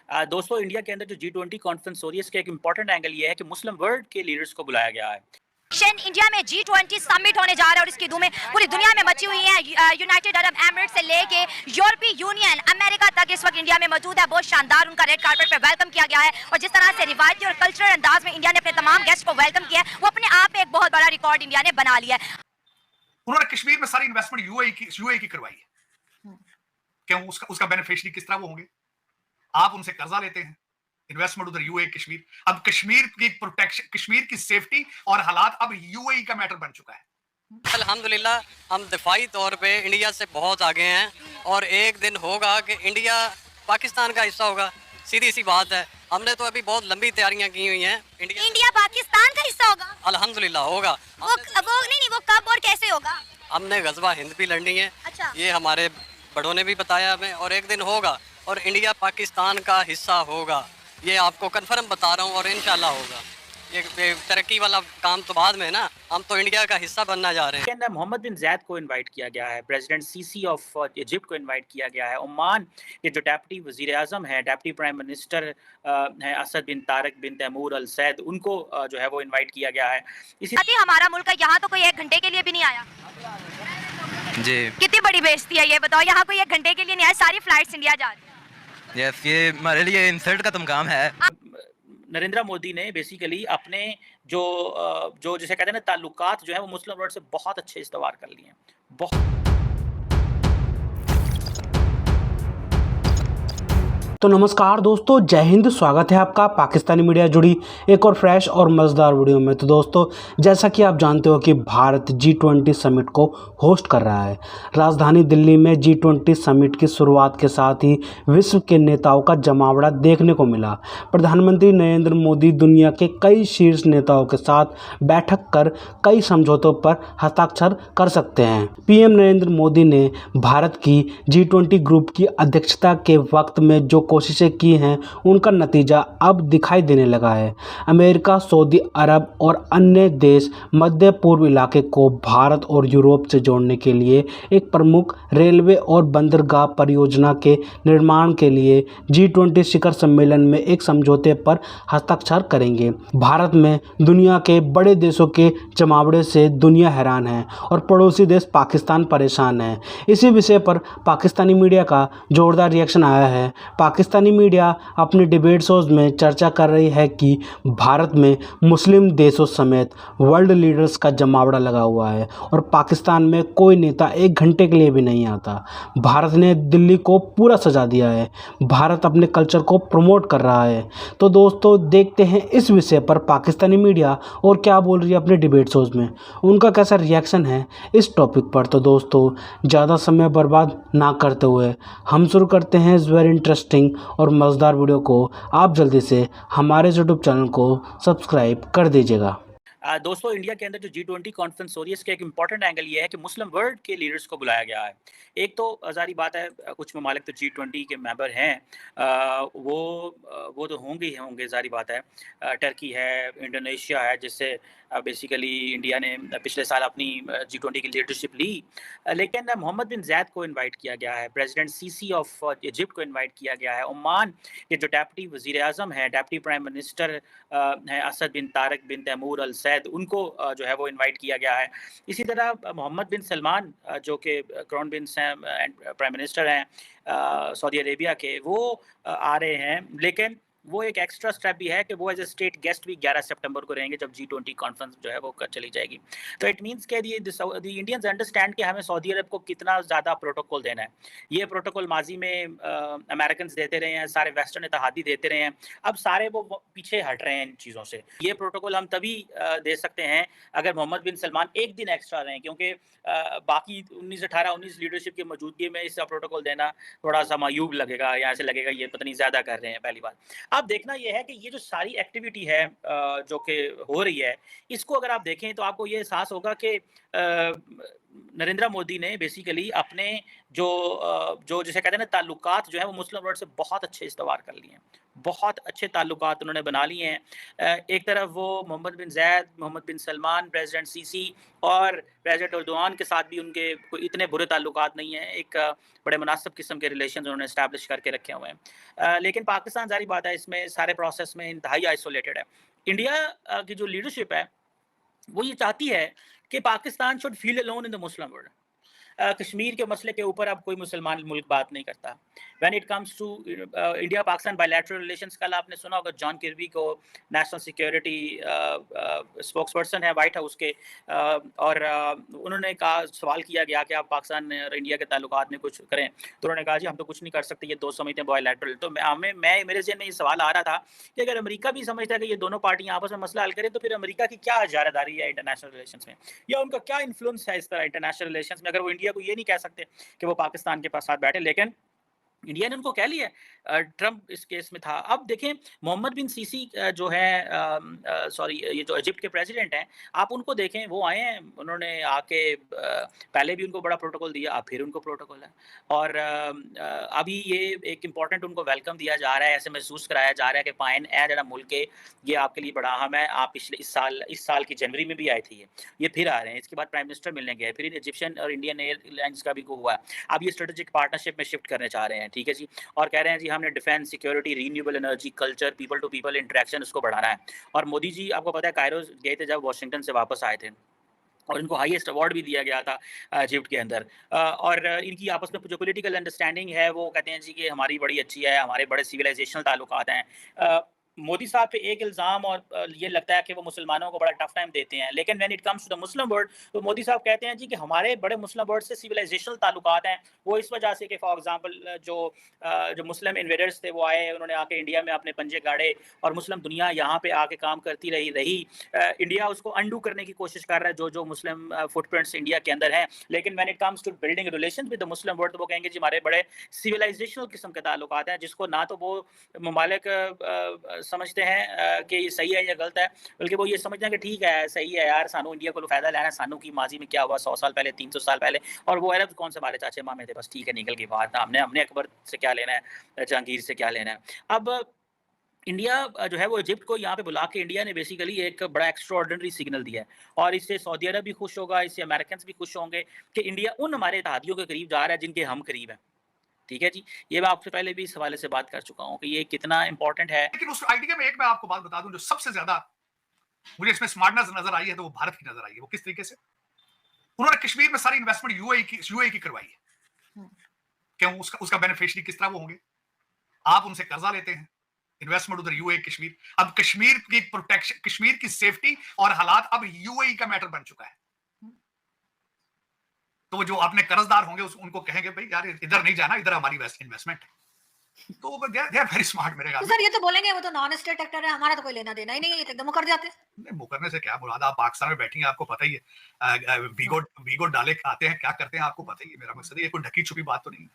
दोस्तों इंडिया के अंदर जो G20 कॉन्फ्रेंस हो रही है इसका एक इम्पोर्टेंट एंगल ये है कि मुस्लिम वर्ल्ड के लीडर्स को बुलाया गया है। इंडिया में G20 समिट होने जा रहा है और इसकी धूमें पूरी दुनिया में मची हुई है। यूनाइटेड अरब एमिरेट्स से लेके यूरोपीय यूनियन अमेरिका तक इस वक्त इंडिया में मौजूद है। बहुत शानदार उनका रेड कार्पेट पे वेलकम किया गया है और जिस तरह से रिवायती और कल्चरल अंदाज में इंडिया ने अपने तमाम गेस्ट को वेलकम किया है वो अपने आप में एक बहुत बड़ा रिकॉर्ड इंडिया ने बना लिया है। उन्होंने कश्मीर में सारी इन्वेस्टमेंट यूएई की करवाई है। क्यों? उसका बेनिफिशियरी किस तरह वो होंगे? आप उनसे कर्जा लेते हैं, इन्वेस्टमेंट उधर यूएई कश्मीर। अब कश्मीर की प्रोटेक्शन, कश्मीर की सेफ्टी और हालात अब यूएई का मैटर बन चुका है। अल्हम्दुलिल्लाह हम दिफाई तौर पे इंडिया से बहुत आगे हैं और एक दिन होगा कि इंडिया पाकिस्तान का हिस्सा होगा। सीधी सी बात है। हमने तो अभी बहुत लंबी तैयारियां की हुई हैं। इंडिया पाकिस्तान का हिस्सा होगा? अल्हम्दुलिल्लाह होगा। वो कब और कैसे होगा? हमने गजवा हिंद भी लड़नी है। अच्छा। ये हमारे बड़ों ने भी बताया हमें और एक दिन होगा और इंडिया पाकिस्तान का हिस्सा होगा। ये आपको कंफर्म बता रहा हूँ और इंशाल्लाह होगा। ये तरक्की वाला काम तो बाद में ना, हम तो इंडिया का हिस्सा बनना जा रहे हैं। मोहम्मद बिन ज़ायद को इनवाइट किया गया है, प्रेसिडेंट सीसी ऑफ इजिप्ट को इनवाइट किया गया है, ओमान के जो डेप्टी वजीर आज़म है, डेप्टी प्राइम मिनिस्टर हैं असद बिन तारिक बिन तैमूर अल सैद, उनको जो है वो इनवाइट किया गया है। इसी हमारा मुल्क यहाँ तो कोई 1 घंटे के लिए भी नहीं आया जी। कितनी बड़ी बेइज्जती है ये बताओ। यहाँ कोई 1 घंटे के लिए नहीं आया, सारी फ्लाइट्स इंडिया जा रही है। यस, ये हमारे लिए इंसल्ट का तो काम है। नरेंद्र मोदी ने बेसिकली अपने जो जिसे कहते हैं ना ताल्लुकात जो है वो मुस्लिम वर्ल्ड से बहुत अच्छे इस्तेमाल कर लिए हैं। तो नमस्कार दोस्तों, जय हिंद। स्वागत है आपका पाकिस्तानी मीडिया जुड़ी एक और फ्रेश और मज़ेदार वीडियो में। तो दोस्तों, जैसा कि आप जानते हो कि भारत G20 समिट को होस्ट कर रहा है। राजधानी दिल्ली में G20 समिट की शुरुआत के साथ ही विश्व के नेताओं का जमावड़ा देखने को मिला। प्रधानमंत्री नरेंद्र मोदी दुनिया के कई शीर्ष नेताओं के साथ बैठक कर कई समझौतों पर हस्ताक्षर कर सकते हैं। पीएम नरेंद्र मोदी ने भारत की G20 ग्रुप की अध्यक्षता के वक्त में जो कोशिशें की हैं उनका नतीजा अब दिखाई देने लगा है। अमेरिका, सऊदी अरब और अन्य देश मध्य पूर्व इलाके को भारत और यूरोप से जोड़ने के लिए एक प्रमुख रेलवे और बंदरगाह परियोजना के निर्माण के लिए G20 शिखर सम्मेलन में एक समझौते पर हस्ताक्षर करेंगे। भारत में दुनिया के बड़े देशों के जमावड़े से दुनिया हैरान है और पड़ोसी देश पाकिस्तान परेशान है। इसी विषय पर पाकिस्तानी मीडिया का जोरदार रिएक्शन आया है। पाकिस्तानी मीडिया अपने डिबेट शोज में चर्चा कर रही है कि भारत में मुस्लिम देशों समेत वर्ल्ड लीडर्स का जमावड़ा लगा हुआ है और पाकिस्तान में कोई नेता 1 घंटे के लिए भी नहीं आता। भारत ने दिल्ली को पूरा सजा दिया है। भारत अपने कल्चर को प्रमोट कर रहा है। तो दोस्तों, देखते हैं इस विषय पर पाकिस्तानी मीडिया और क्या बोल रही है अपने डिबेट शोज में, उनका कैसा रिएक्शन है इस टॉपिक पर। तो दोस्तों, ज़्यादा समय बर्बाद ना करते हुए हम शुरू करते हैं इस वेरी इंटरेस्टिंग और मज़ेदार वीडियो को। आप जल्दी से हमारे यूट्यूब चैनल को सब्सक्राइब कर दीजिएगा। दोस्तों इंडिया के अंदर जो G20 कॉन्फ्रेंस हो रही है इसका एक इम्पॉर्टेंट एंगल ये है कि मुस्लिम वर्ल्ड के लीडर्स को बुलाया गया है। एक तो जारी बात है, कुछ ममालिक तो G20 के मेंबर हैं, वो तो होंगे जारी बात है। टर्की है, इंडोनेशिया है, जिससे बेसिकली इंडिया ने पिछले साल अपनी G20 की लीडरशिप ली। लेकिन मोहम्मद बिन ज़ायद को इनवाइट किया गया है, प्रेसिडेंट सीसी ऑफ इजिप्ट को इनवाइट किया गया है, ओमान के जो डेप्टी वजीर आज़म हैं, डेप्टी प्राइम मिनिस्टर हैं असद बिन तारिक बिन तैमूर अल सैद, उनको जो है वो इनवाइट किया गया है। इसी तरह मोहम्मद बिन सलमान जो कि क्राउन प्रिंस हैं एंड प्राइम मिनिस्टर हैं सऊदी अरेबिया के, वो आ रहे हैं। लेकिन वो एक एक्स्ट्रा स्टेप भी है कि वो एज ए स्टेट गेस्ट भी 11 सितंबर को रहेंगे जब G20 कॉन्फ्रेंस जो है वो चली जाएगी। तो इट मींस के द इंडियंस अंडरस्टैंड कि हमें सऊदी अरब को कितना ज़्यादा प्रोटोकॉल देना है। ये प्रोटोकॉल माजी में अमेरिकन देते रहे हैं, सारे वेस्टर्न इत्तेहादी देते रहे हैं, अब सारे वो पीछे हट रहे हैं इन चीज़ों से। ये प्रोटोकॉल हम तभी दे सकते हैं अगर मोहम्मद बिन सलमान एक दिन एक्स्ट्रा रहें, क्योंकि बाकी 19 लीडरशिप की मौजूदगी में इसका प्रोटोकॉल देना थोड़ा सा मायूब लगेगा, या ऐसे लगेगा ये पता नहीं ज़्यादा कर रहे हैं। पहली बात अब देखना यह है कि ये जो सारी एक्टिविटी है जो कि हो रही है, इसको अगर आप देखें तो आपको ये एहसास होगा कि नरेंद्र मोदी ने बेसिकली अपने जो जिसे कहते हैं ना ताल्लुकात जो है वो मुस्लिम वर्ल्ड से बहुत अच्छे इस्तवार कर लिए हैं। बहुत अच्छे ताल्लुकात उन्होंने बना लिए हैं। एक तरफ वो मोहम्मद बिन ज़ायद, मोहम्मद बिन सलमान, प्रेसिडेंट सीसी और प्रेसिडेंट एर्दोआन के साथ भी उनके कोई इतने बुरे ताल्लुकात नहीं हैं। एक बड़े मुनासिब किस्म के रिलेशंस उन्होंने एस्टैब्लिश करके रखे हुए हैं। लेकिन पाकिस्तान ज़ाहिर बात है इसमें सारे प्रोसेस में इंतहाई आइसोलेटेड है। इंडिया की जो लीडरशिप है वो ये चाहती है कि Pakistan should feel alone in the Muslim world. Kashmir के मसले के ऊपर अब कोई मुसलमान मुल्क बात नहीं करता। When it comes to India Pakistan bilateral relations, कल आपने सुना होगा जॉन किर्बी को नेशनल सिक्योरिटी स्पोक्सपर्सन है वाइट हाउस के, और उन्होंने कहा, सवाल किया गया कि आप पाकिस्तान और इंडिया के ताल्लुकात में कुछ करें, तो उन्होंने कहा जी हम तो कुछ नहीं कर सकते, ये दो समझते हैं बायलैटरल। तो मेरे ज़हन में ये सवाल आ रहा था कि अगर अमेरिका भी समझता है कि ये दोनों पार्टियां आपस में मसला हल करें, तो फिर अमेरिका की क्या इजारादारी है इंटरनेशनल रिलेशंस में, या उनका क्या इन्फ्लुएंस है इस तरह इंटरनेशनल रिलेशंस में, अगर वो इंडिया को ये नहीं कह सकते कि वो पाकिस्तान के पास साथ बैठे। लेकिन इंडिया ने उनको कह लिया। ट्रंप इस केस में था। अब देखें मोहम्मद बिन सीसी जो है, सॉरी, ये जो इजिप्ट के प्रेसिडेंट हैं, आप उनको देखें, वो आए हैं, उन्होंने आके पहले भी उनको बड़ा प्रोटोकॉल दिया, अब फिर उनको प्रोटोकॉल है, और अभी ये एक इंपॉर्टेंट उनको वेलकम दिया जा रहा है, ऐसे महसूस कराया जा रहा है कि फाइन ए जरा मुल्क है, ये आपके लिए बड़ा अहम है। आप पिछले इस साल की जनवरी में भी आए थे, ये फिर आ रहे हैं, इसके बाद प्राइम मिनिस्टर मिलने गए, फिर इजिप्शियन और इंडियन एयरलाइंस का भी हुआ है। अब ये स्ट्रेटेजिक पार्टनरशिप में शिफ्ट करने चाह रहे हैं, ठीक है जी, और कह रहे हैं जी हमने defence, security, renewable energy, culture, people to people interaction उसको बढ़ाना है। और मोदी जी आपको पता है कायरो गए थे जब वाशिंगटन से वापस आए थे, और इनको हाईएस्ट अवार्ड भी दिया गया था इजिप्ट के अंदर। और इनकी आपस में जो पॉलिटिकल अंडरस्टैंडिंग है वो कहते हैं जी कि हमारी बड़ी अच्छी है, हमारे बड़े सिविलाइजेशनल ताल्लुकात हैं। मोदी साहब पे एक इल्ज़ाम और ये लगता है कि वो मुसलमानों को बड़ा टफ टाइम देते हैं, लेकिन when it comes to the Muslim world, तो मोदी साहब कहते हैं जी कि हमारे बड़े मुस्लिम वर्ल्ड से सिविलाइजेशनल ताल्लुकात हैं। वो इस वजह से कि फॉर एग्जांपल जो मुस्लिम इन्वेडर्स थे वो आए, उन्होंने आके इंडिया में अपने पंजे गाड़े, और मुस्लिम दुनिया यहाँ पे आके काम करती रही। इंडिया उसको अंडू करने की कोशिश कर रहा है जो मुस्लिम फुटप्रिंट्स इंडिया के अंदर हैं। लेकिन when it comes to building relation with the Muslim world, तो वो कहेंगे जी हमारे बड़े सिविलाइजेशनल किस्म के ताल्लुकात हैं, जिसको ना तो वो ममालिक समझते हैं कि ये सही है या गलत है, बल्कि वो ये समझते हैं कि ठीक है, सही है यार, सानू इंडिया को फायदा लेना है, सानू की माजी में क्या हुआ 100 साल पहले, 300 साल पहले, और वो अरब कौन से हमारे चाचे मामे थे, बस ठीक है, निकल की बात, हमने अकबर से क्या लेना है, जहांगीर से क्या लेना है। अब इंडिया जो है वो इजिप्ट को यहाँ पे बुला के इंडिया ने बेसिकली एक बड़ा एक्स्ट्राऑर्डिनरी सिग्नल दिया है, और इससे सऊदी अरब भी खुश होगा, इससे अमेरिकन भी खुश होंगे कि इंडिया उन हमारे इत्तेहादियों के करीब जा रहा है जिनके हम करीब हैं। ठीक है जी, ये मैं आपसे पहले भी इस हवाले से बात कर चुका हूँ कि ये कितना इंपॉर्टेंट है। लेकिन उस आइडिया में एक मैं आपको बात बता दूं, जो सबसे ज्यादा मुझे इसमें स्मार्टनेस नजर आई है, तो वो भारत की नजर आई है। वो किस तरीके से उन्होंने कश्मीर में सारी इन्वेस्टमेंट यूएई की करवाई है। क्या उसका बेनिफिशियरी किस तरह वो होंगे? आप उनसे कर्जा लेते हैं, इन्वेस्टमेंट उधर यूएई कश्मीर। अब कश्मीर की प्रोटेक्शन, कश्मीर की सेफ्टी और हालात अब यूएई का मैटर बन चुका है। तो जो अपने कर्जदार होंगे उनको कहेंगे भाई यार इधर नहीं जाना, इधर हमारी इन्वेस्टमेंट है। तो दे आर वेरी स्मार्ट मेरे ख्याल तो में। सर ये तो बोलेंगे वो तो नॉन स्टेट एक्टर है, हमारा तो कोई लेना देना ही नहीं है, ये तो एकदम मुकर जाते हैं। नहीं, मुकरने से क्या मुराद, आप पाकिस्तान में बैठी हैं, आपको पता ही है। वीगो डाले आते हैं, क्या करते हैं आपको पता ही है। मेरा मकसद है ये कोई ढकी छुपी बात तो नहीं है।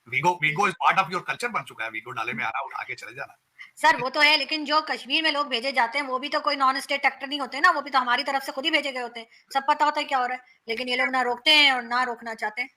वीगो is part of your culture बन चुका है। वीगो डाले में आना, उठा के चले जाना। सर वो तो है, लेकिन जो कश्मीर में लोग भेजे जाते हैं वो भी तो कोई नॉन स्टेट एक्टर नहीं होते ना, वो भी तो हमारी तरफ से खुद ही भेजे गए होते हैं। सब पता होता है क्या हो रहा है, लेकिन ये लोग ना रोकते हैं और ना रोकना चाहते हैं।